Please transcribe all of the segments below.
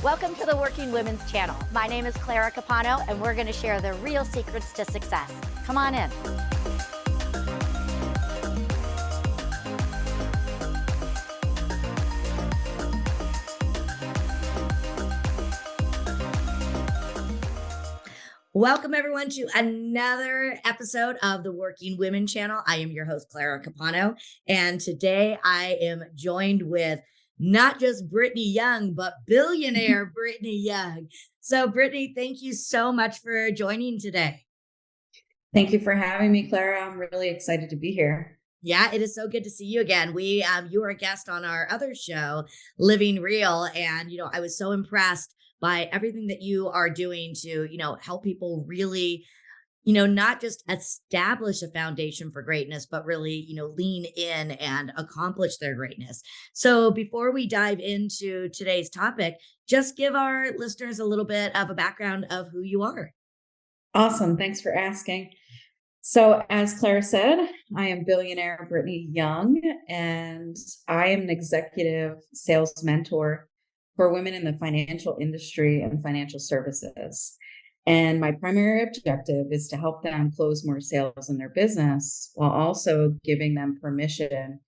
Welcome to the Working Women's Channel. My name is Clara Capano, and we're going to share the real secrets to success. Come on in. Welcome everyone to another episode of the Working Women Channel. I am your host, Clara Capano, and today I am joined with not just Brittany Young, but billionaire Brittany Young. So Brittany, thank you so much for joining today. Thank you for having me, Clara. I'm really excited to be here. Yeah, it is so good to see you again. You were a guest on our other show, Living Real, and I was so impressed by everything that you are doing to, help people really, not just establish a foundation for greatness, but really, lean in and accomplish their greatness. So before we dive into today's topic, just give our listeners a little bit of a background of who you are. Awesome. Thanks for asking. So as Clara said, I am billionaire Brittany Young, and I am an executive sales mentor for women in the financial industry and financial services. And my primary objective is to help them close more sales in their business while also giving them permission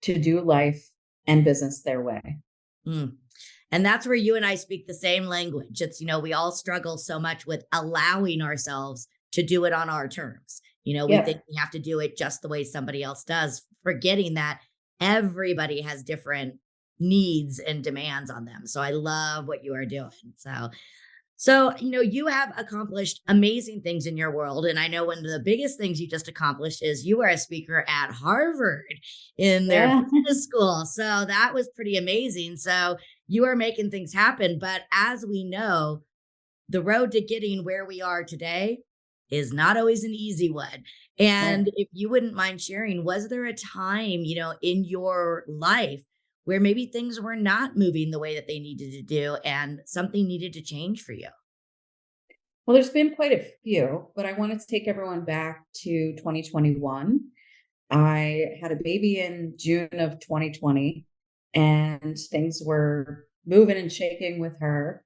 to do life and business their way. And that's where you and I speak the same language. It's, we all struggle so much with allowing ourselves to do it on our terms. We think we have to do it just the way somebody else does, forgetting that everybody has different needs and demands on them. So I love what you are doing. So, you have accomplished amazing things in your world. And I know one of the biggest things you just accomplished is you are a speaker at Harvard in their business school. So that was pretty amazing. So you are making things happen. But as we know, the road to getting where we are today is not always an easy one. And if you wouldn't mind sharing, was there a time, in your life where maybe things were not moving the way that they needed to do and something needed to change for you? Well, there's been quite a few, but I wanted to take everyone back to 2021. I had a baby in June of 2020, and things were moving and shaking with her.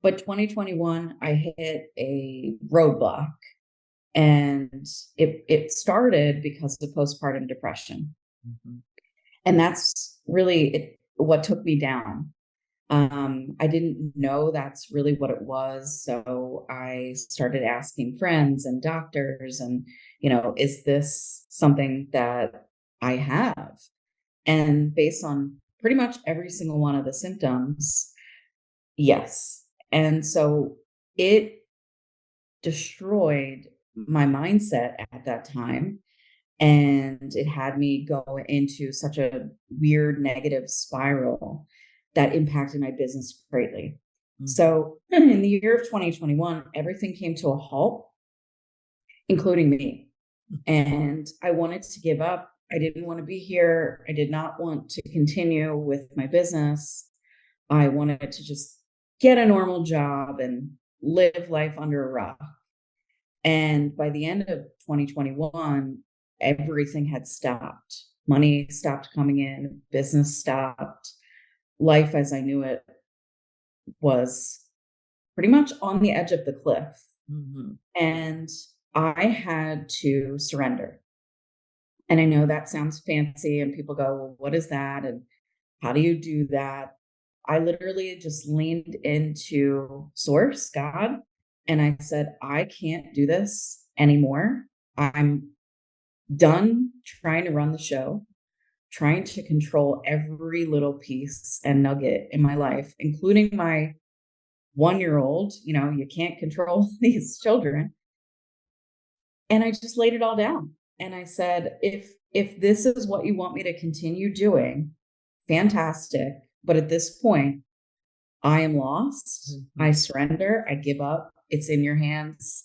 But 2021, I hit a roadblock, and it started because of postpartum depression. Mm-hmm. And that's really what took me down. I didn't know that's really what it was. So I started asking friends and doctors and, is this something that I have? And based on pretty much every single one of the symptoms, yes. And so it destroyed my mindset at that time. And it had me go into such a weird negative spiral that impacted my business greatly. Mm-hmm. So in the year of 2021, everything came to a halt, including me. And I wanted to give up. I didn't want to be here. I did not want to continue with my business. I wanted to just get a normal job and live life under a rock. And by the end of 2021, everything had stopped. Money stopped coming in, business stopped. Life as I knew it was pretty much on the edge of the cliff. Mm-hmm. And I had to surrender. And I know that sounds fancy and people go, well, what is that? And how do you do that? I literally just leaned into source, God, and I said, I can't do this anymore. I'm done trying to run the show, trying to control every little piece and nugget in my life, including my 1-year-old. You can't control these children. And I just laid it all down. And I said, if this is what you want me to continue doing, fantastic. But at this point, I am lost. Mm-hmm. I surrender. I give up. It's in your hands.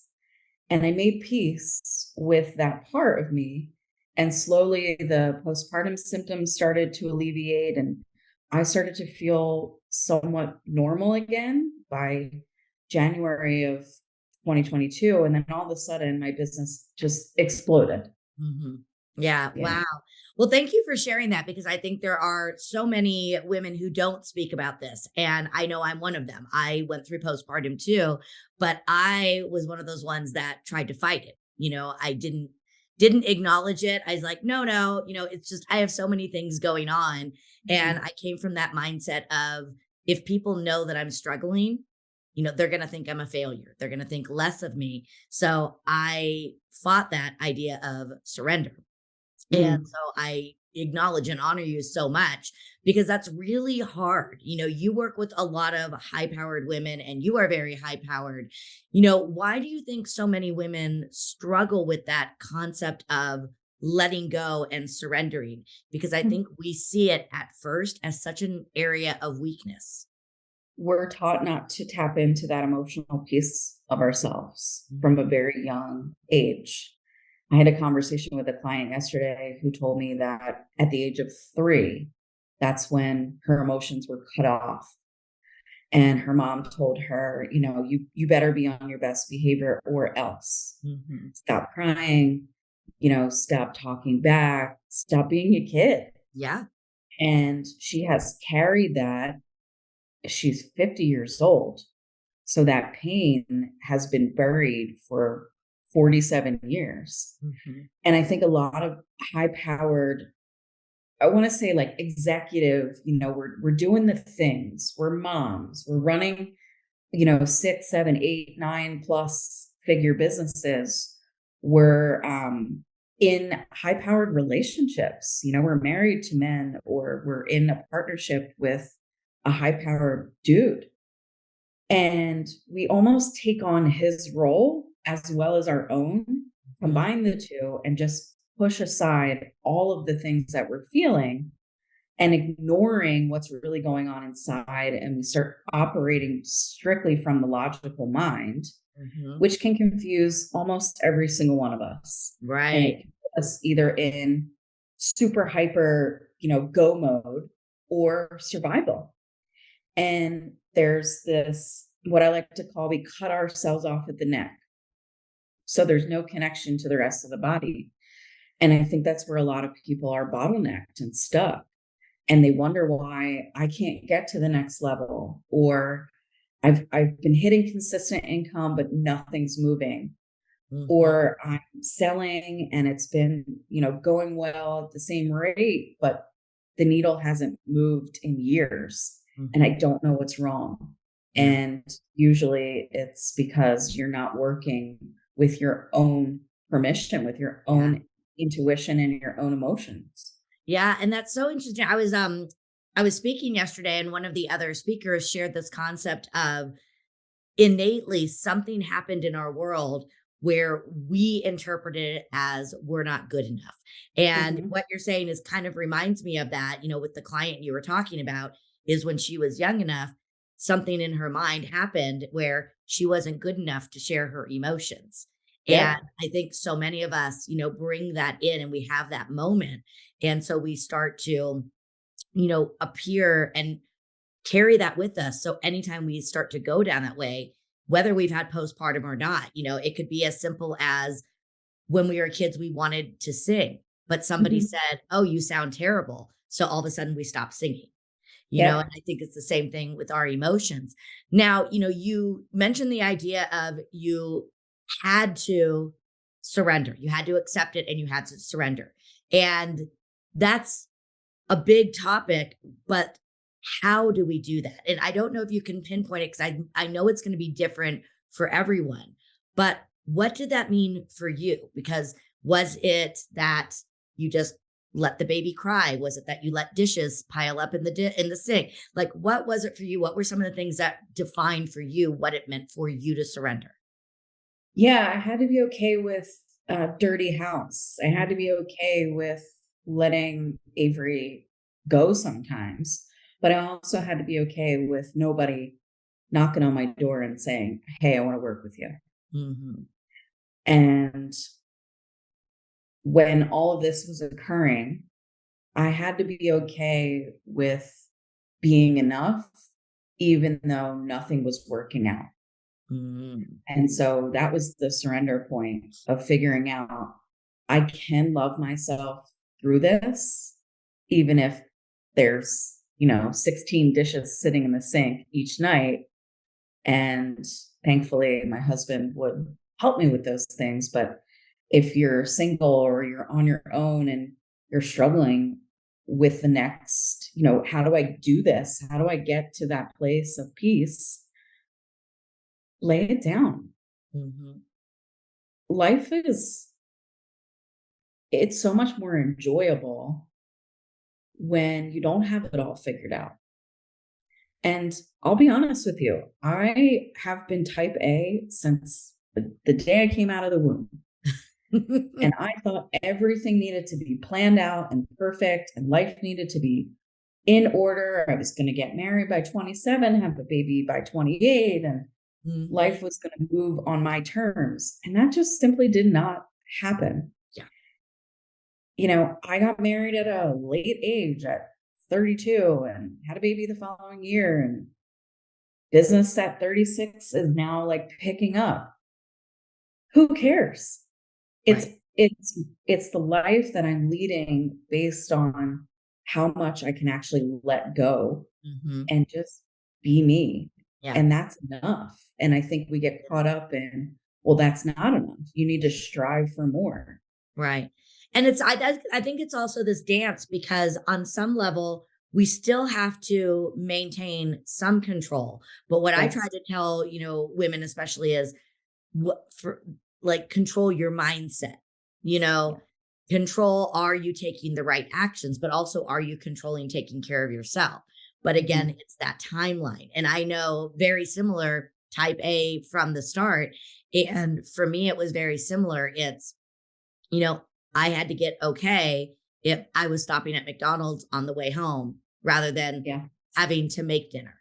And I made peace with that part of me. And slowly the postpartum symptoms started to alleviate. And I started to feel somewhat normal again by January of 2022. And then all of a sudden, my business just exploded. Mm-hmm. Yeah. Yeah. Wow. Well, thank you for sharing that, because I think there are so many women who don't speak about this. And I know I'm one of them. I went through postpartum too, but I was one of those ones that tried to fight it. I didn't acknowledge it. I was like, no, no, it's just I have so many things going on. And Mhm. I came from that mindset of, if people know that I'm struggling, they're going to think I'm a failure. They're going to think less of me. So I fought that idea of surrender. And Mhm. so I acknowledge and honor you so much, because that's really hard. You work with a lot of high powered women, and you are very high powered. Why do you think so many women struggle with that concept of letting go and surrendering? Because I think we see it at first as such an area of weakness. We're taught not to tap into that emotional piece of ourselves from a Mhm. very young age. I had a conversation with a client yesterday who told me that at the age of 3, that's when her emotions were cut off. And her mom told her, you better be on your best behavior or else. Mhm. Stop crying, stop talking back, stop being a kid. Yeah. And she has carried that. She's 50 years old. So that pain has been buried for 47 years. Mhm. And I think a lot of high powered, I want to say like executive, we're doing the things. We're moms. We're running, 6, 7, 8, 9 plus figure businesses. We're in high powered relationships. We're married to men, or we're in a partnership with a high powered dude. And we almost take on his role as well as our own, Mhm. combine the two, and just push aside all of the things that we're feeling and ignoring what's really going on inside. And we start operating strictly from the logical mind, Mhm. which can confuse almost every single one of us. And it Right. can put us either in super hyper, go mode, or survival. And there's this, what I like to call, we cut ourselves off at the neck. So there's no connection to the rest of the body. And I think that's where a lot of people are bottlenecked and stuck. And they wonder why I can't get to the next level, or I've been hitting consistent income, but nothing's moving, Mhm. or I'm selling and it's been, going well at the same rate, but the needle hasn't moved in years and I Mhm. don't know what's wrong. Yeah. And usually it's because you're not working with your own permission, with your Yeah. own intuition and your own emotions. Yeah, and that's so interesting. I was speaking yesterday, and one of the other speakers shared this concept of, innately something happened in our world where we interpreted it as we're not good enough. And Mhm. what you're saying is kind of reminds me of that, with the client you were talking about, is when she was young enough, something in her mind happened where she wasn't good enough to share her emotions. And Yep. I think so many of us, bring that in, and we have that moment. And so we start to, appear and carry that with us. So anytime we start to go down that way, whether we've had postpartum or not, it could be as simple as, when we were kids, we wanted to sing, but somebody Mhm. said, "Oh, you sound terrible." So all of a sudden we stop singing, and Yep. I think it's the same thing with our emotions. Now, you mentioned the idea of, you had to surrender, you had to accept it, and you had to surrender. And that's a big topic, but how do we do that? And I don't know if you can pinpoint it, because I know it's going to be different for everyone. But what did that mean for you? Because was it that you just let the baby cry? Was it that you let dishes pile up in in the sink? Like, what was it for you? What were some of the things that defined for you what it meant for you to surrender? Yeah, I had to be okay with a dirty house. I had to be okay with letting Avery go sometimes, but I also had to be okay with nobody knocking on my door and saying, "Hey, I want to work with you." Mm-hmm. And when all of this was occurring, I had to be okay with being enough, even though nothing was working out. Mm-hmm. And so that was the surrender point of figuring out, I can love myself through this, even if there's, 16 dishes sitting in the sink each night. And thankfully, my husband would help me with those things. But if you're single or you're on your own and you're struggling with the next, how do I do this? How do I get to that place of peace? Lay it down. Mm-hmm. Life it's so much more enjoyable when you don't have it all figured out. And I'll be honest with you, I have been type A since the day I came out of the womb. And I thought everything needed to be planned out and perfect, and life needed to be in order. I was going to get married by 27, have a baby by 28, and Mm-hmm. life was going to move on my terms. And that just simply did not happen. Yeah. I got married at a late age at 32 and had a baby the following year. And business at 36 is now like picking up. Who cares? It's Right. it's the life that I'm leading based on how much I can actually let go Mm-hmm. and just be me. Yeah. And that's enough. And I think we get caught up in, well, that's not enough. You need to strive for more. Right. And I think it's also this dance because on some level, we still have to maintain some control. But what I try Yes. to tell, women especially is what for like control your mindset, you Yeah. know, control, are you taking the right actions, but also are you controlling taking care of yourself? But again, Mhm. it's that timeline. And I know very similar type A from the start. And for me, it was very similar. It's, you know, I had to get okay if I was stopping at McDonald's on the way home rather than Yeah. having to make dinner.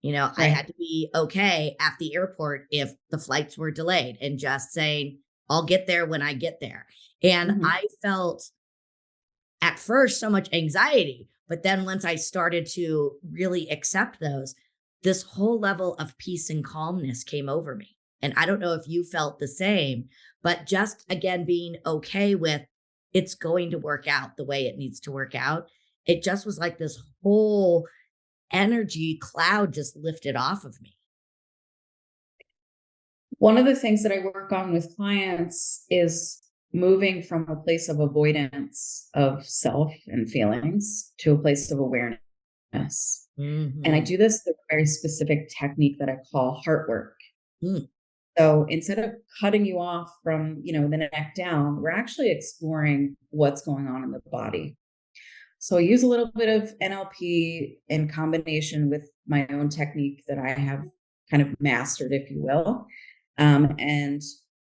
I Right. had to be okay at the airport if the flights were delayed and just saying, I'll get there when I get there. And Mhm. I felt at first so much anxiety, but then once I started to really accept those, this whole level of peace and calmness came over me. And I don't know if you felt the same, but just again, being okay with it's going to work out the way it needs to work out. It just was like this whole energy cloud just lifted off of me. One of the things that I work on with clients is moving from a place of avoidance of self and feelings to a place of awareness. And I Mm-hmm. do this through a very specific technique that I call heart work. Mm, So instead of cutting you off from, the neck down, we're actually exploring what's going on in the body. So I use a little bit of NLP in combination with my own technique that I have kind of mastered, if you will. And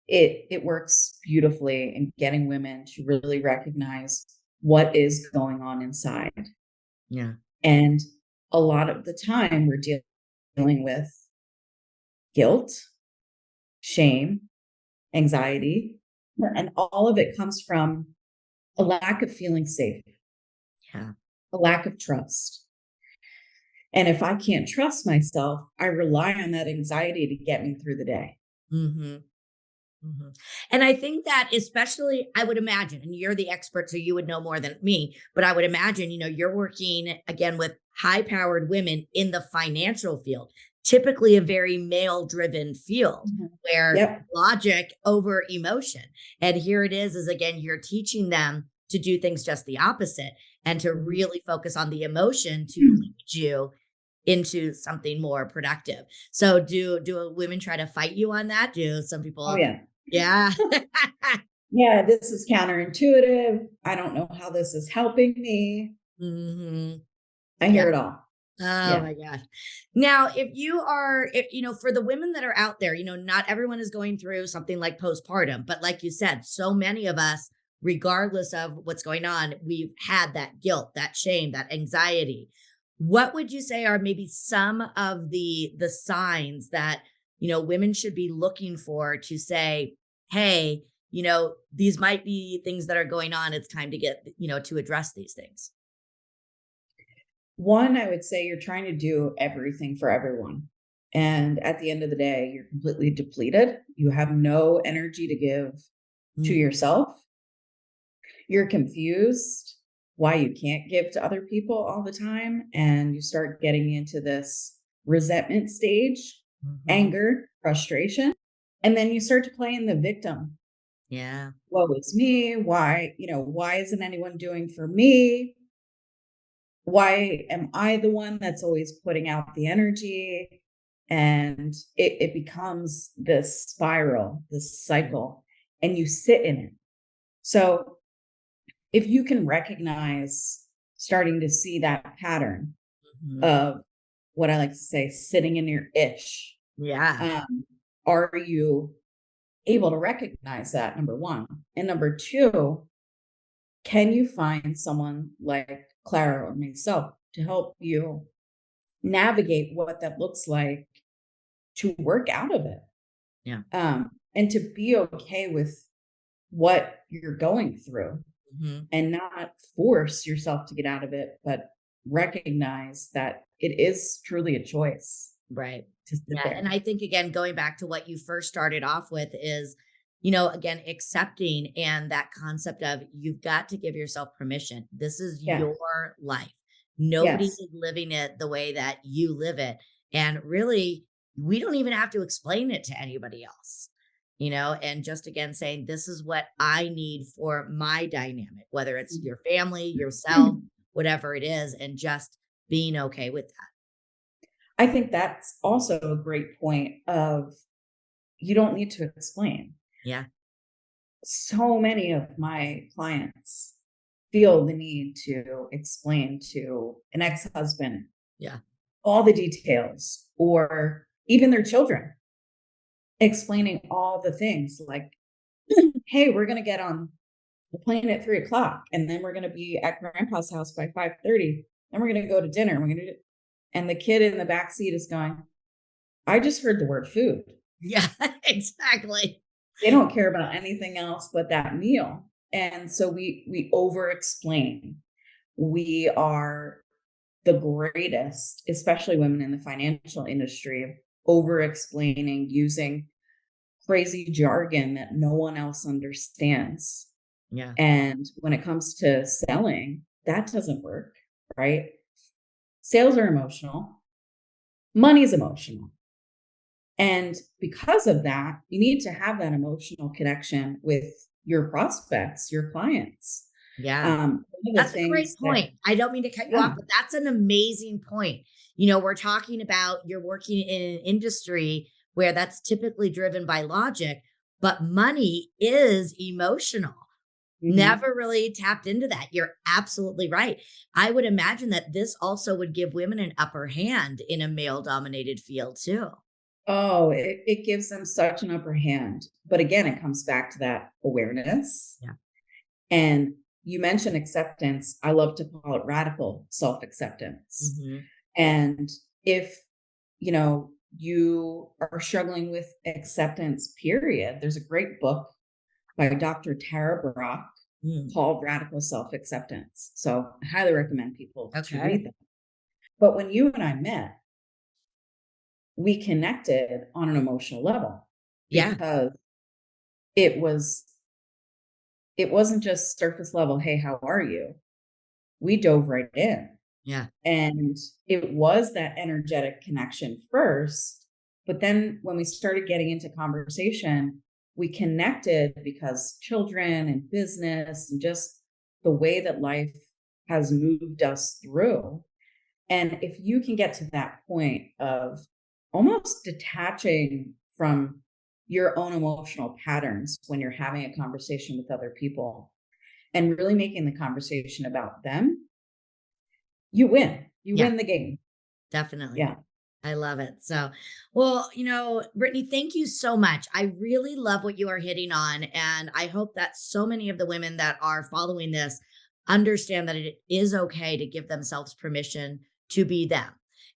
it works beautifully in getting women to really recognize what is going on inside. yeah. And a lot of the time we're dealing with guilt, shame, anxiety, and all of it comes from a lack of feeling safe, Yeah. a lack of trust. And if I can't trust myself, I rely on that anxiety to get me through the day. Mm-hmm. Mhm. And I think that especially, I would imagine, and you're the expert, so you would know more than me, but I would imagine, you're working again with high powered women in the financial field, typically a very male driven field Mhm. where Yep. logic over emotion. And here it is again, you're teaching them to do things just the opposite and to Mhm. really focus on the emotion to lead you into something more productive. So do women try to fight you on that? Do some Oh, people yeah. yeah. Yeah, this is counterintuitive. I don't know how this is helping me. Mhm. I Yeah. hear it all. Oh Yeah. my gosh. Now, for the women that are out there, not everyone is going through something like postpartum, but like you said, so many of us, regardless of what's going on, we've had that guilt, that shame, that anxiety. What would you say are maybe some of the signs that, women should be looking for to say, hey, these might be things that are going on. It's time to get, to address these things. One, I would say you're trying to do everything for everyone. And at the end of the day, you're completely depleted. You have no energy to give to Mm, yourself. You're confused why you can't give to other people all the time. And you start getting into this resentment stage, Mhm. anger, frustration. And then you start to play in the victim. Yeah. Woe is me. Why, why isn't anyone doing for me? Why am I the one that's always putting out the energy? And it becomes this spiral, this Mm. cycle, and you sit in it. So if you can recognize starting to see that pattern Mhm. of what I like to say, sitting in your ish, Yeah. um, are you able to recognize that? Number one. And number two, can you find someone like Clara or myself to help you navigate what that looks like to work out of it, Yeah. and to be okay with what you're going through Mhm. and not force yourself to get out of it, but recognize that it is truly a choice Right. to sit Yeah. And there. I think, again, going back to what you first started off with is, again, accepting and that concept of you've got to give yourself permission. This is Yeah. your life. Nobody Yes. is living it the way that you live it. And really, we don't even have to explain it to anybody else, and just again saying, this is what I need for my dynamic, whether it's your family, yourself, whatever it is, and just being okay with that. I think that's also a great point of you don't need to explain. Yeah. So many of my clients feel the need to explain to an ex-husband Yeah. all the details or even their children, explaining all the things like, hey, we're going to get on the plane at 3 o'clock and then we're going to be at grandpa's house by 5:30. Then we're going to go to dinner. We're going to do, and the kid in the back seat is going, I just heard the word food. Yeah, exactly. They don't care about anything else but that meal. And so we over explain. We are the greatest, especially women in the financial industry, of over explaining, using crazy jargon that no one else understands. Yeah. And when it comes to selling, that doesn't work, right? Sales are emotional, money is emotional. And because of that, you need to have that emotional connection with your prospects, your clients. Yeah. One of the That's a great things that, point. I don't mean to cut you off, yeah, but that's an amazing point. We're talking about you're working in an industry where that's typically driven by logic, but money is emotional. mhm. Never really tapped into that. You're absolutely right. I would imagine that this also would give women an upper hand in a male dominated field too. Oh, it gives them such an upper hand. But again, it comes back to that awareness. Yeah. And you mentioned acceptance. I love to call it radical self acceptance. Hmm. And if, you are struggling with acceptance, period, there's a great book by Dr. Tara Brach Mm. called Radical Self Acceptance. So I highly recommend people to Okay. read that. But when you and I met, we connected on an emotional level Yeah. because it was it wasn't just surface level, hey, how are you? We dove right in. Yeah. And it was that energetic connection first. But then when we started getting into conversation, we connected because children and business and just the way that life has moved us through. And if you can get to that point of almost detaching from your own emotional patterns when you're having a conversation with other people and really making the conversation about them, you win. You Yeah. win the game. Definitely. Yeah. I love it. So, well, Brittany, thank you so much. I really love what you are hitting on. And I hope that so many of the women that are following this understand that it is okay to give themselves permission to be them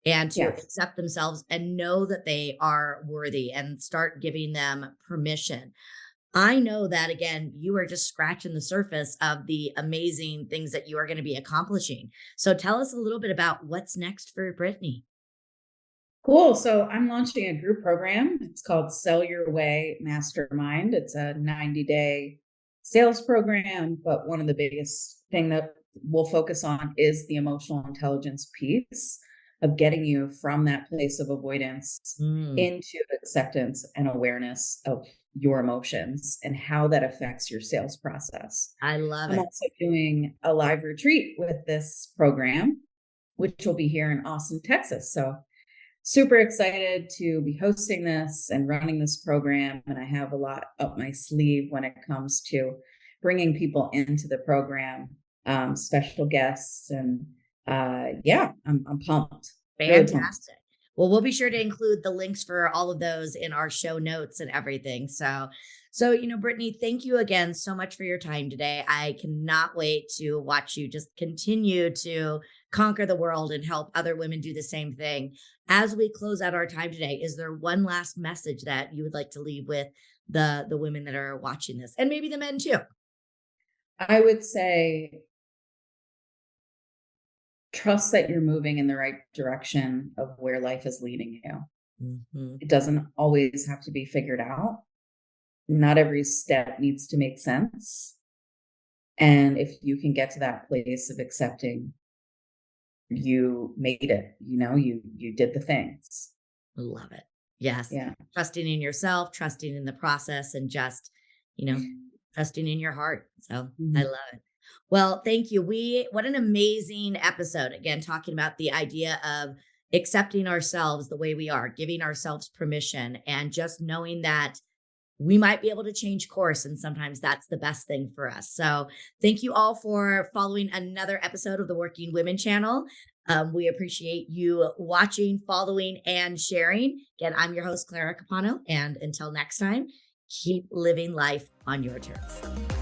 and to Yes. accept themselves and know that they are worthy and start giving them permission. I know that, again, you are just scratching the surface of the amazing things that you are going to be accomplishing. So tell us a little bit about what's next for Brittany. Cool. So I'm launching a group program. It's called Sell Your Way Mastermind. It's a 90-day sales program, but one of the biggest thing that we'll focus on is the emotional intelligence piece of getting you from that place of avoidance Mm, into acceptance and awareness of your emotions and how that affects your sales process. I love I'm it. also doing a live retreat with this program, which will be here in Austin, Texas. So super excited to be hosting this and running this program. And I have a lot up my sleeve when it comes to bringing people into the program, special guests. And yeah, I'm pumped, really pumped. Fantastic. Well, we'll be sure to include the links for all of those in our show notes and everything. So, Brittany, thank you again so much for your time today. I cannot wait to watch you just continue to conquer the world and help other women do the same thing. As we close out our time today, is there one last message that you would like to leave with the women that are watching this, and maybe the men too? I would say trust that you're moving in the right direction of where life is leading you. Mhm. It doesn't always have to be figured out. Not every step needs to make sense. And if you can get to that place of accepting, you made it, you did the things. Love it. Yes. Yeah. Trusting in yourself, trusting in the process, and just, you know, trusting in your heart. So I Mhm. love it. Well, thank you. What an amazing episode. Again, talking about the idea of accepting ourselves the way we are, giving ourselves permission, and just knowing that we might be able to change course. And sometimes that's the best thing for us. So thank you all for following another episode of the Working Women channel. We appreciate you watching, following, and sharing. Again, I'm your host, Clara Capano. And until next time, keep living life on your terms.